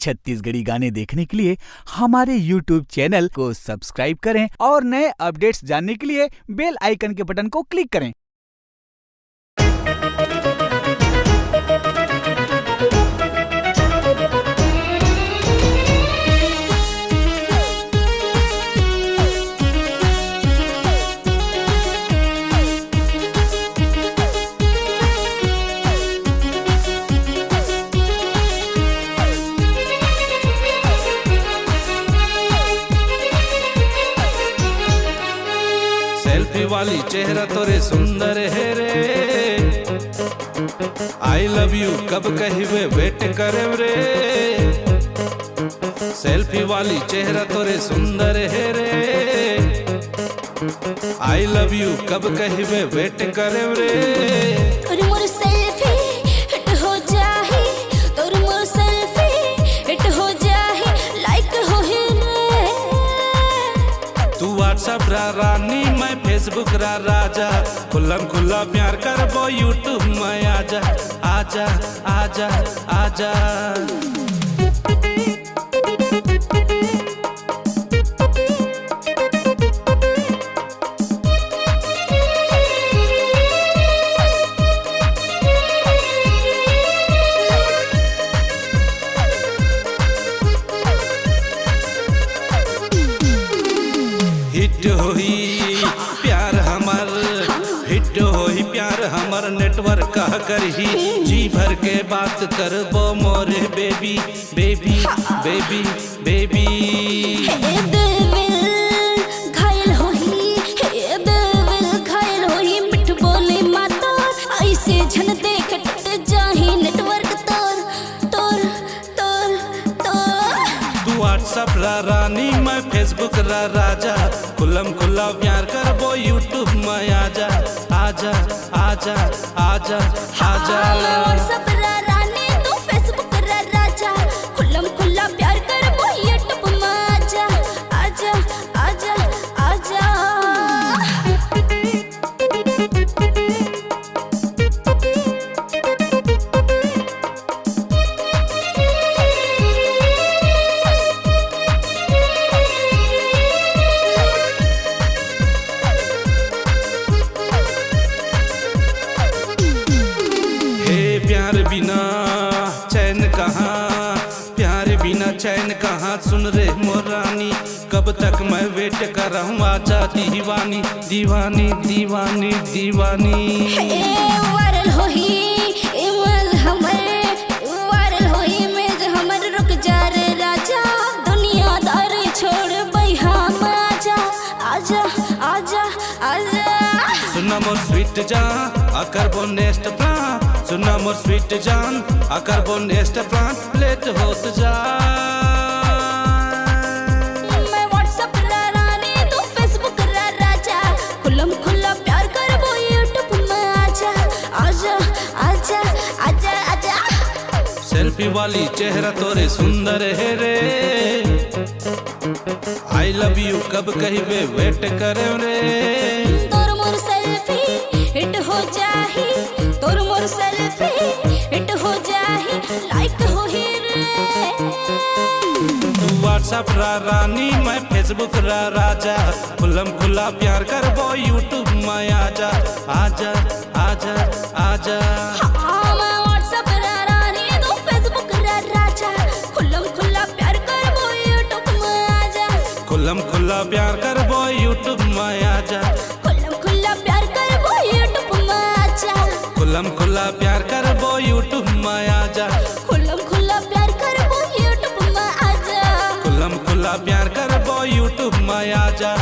छत्तीसगढ़ी गाने देखने के लिए हमारे YouTube चैनल को सब्सक्राइब करें और नए अपडेट्स जानने के लिए बेल आइकन के बटन को क्लिक करें। सेल्फी वाली चेहरा तोरे सुंदर है रे, आई लव यू कब कहिबे वेट करे रे। सेल्फी वाली चेहरा तोरे सुंदर है रे, आई लव यू कब कहिबे वेट करे रे। तोर मोर सेल्फी हिट हो जाही, तोर मोर सेल्फी हिट हो जाही, लाइक हो ही रे। तू व्हाट्सएप रा रानी, मैं फेसबुक रा राजा, खुल्लम खुल्ला प्यार करबो यूट्यूब में आजा आजा आजा आजा। हिट होई प्यार हमर, हिट होई प्यार हमर, नेटवर्क कह करही जी भर के बात करबो मोरे बेबी बेबी बेबी बेबी। हे दिल घायल होही, हे दिल घायल होही, मिठ बोले माता ऐसे झन देख टट जाही नेटवर्क तोर तोर तोर तोर। तू व्हाट्सएप रा रानी, मैं फेसबुक रा राजा, खुल्लम खुल्ला प्यार करबो यूट्यूब में आजा आजा आजा आजा आजा। मैं व्हाट्सएप रा रानी, तू फेसबुक रा राजा, खुल्लम खुल्ला प्यार करबो यूट्यूब में आजा आजा आजा आजा। प्यार बिना चैन कहाँ, प्यार बिना चैन कहाँ, सुन रे मोरानी कब तक मैं वेट कर रहूँ, आजा दीवानी दीवानी दीवानी दीवानी। वायरल होही इमेज हमर, वायरल होही इमेज हमर, रुक जा रे राजा, दुनियादारी छोड़ बैहा आजा आजा आजा आजा। सुना मोर स्वीट जान आकर बो नेक्स्ट प्लान, सुना मोर स्वीट जान आकर बो नेक्स्ट प्लान, लेट होत जा। मैं व्हाट्सएप रा रानी, तू फेसबुक रा राजा, खुल्लम खुल्ला प्यार करबो यूट्यूब में आजा आजा आजा आजा आजा। सेल्फी वाली चेहरा तोरे सुंदर है रे, आई लव यू कब कहिबे वेट करे रे। तोर मोर सेल्फी हिट हो जाही, तोर मोर सेल्फी हिट हो जाही, लाइक हो ही रे। तू व्हाट्सएप रा रानी, मैं फेसबुक रा राजा, खुल्लम खुल्ला प्यार करबो यूट्यूब में आजा आजा आजा आजा। मैं व्हाट्सएप रा रानी, तू फेसबुक रा राजा, खुल्लम खुल्ला प्यार करबो यूट्यूब में आजा, खुल्लम खुल्ला प्यार करबो यूट्यूब में आजा, खुल्लम खुल्ला प्यार करबो यूट्यूब में आजा, खुल्लम खुल्ला प्यार करबो यूट्यूब में आजा, खुल्लम खुल्ला प्यार करबो यूट्यूब में आजा, खुल्लम खुल्ला प्यार करबो यूट्यूब में आजा।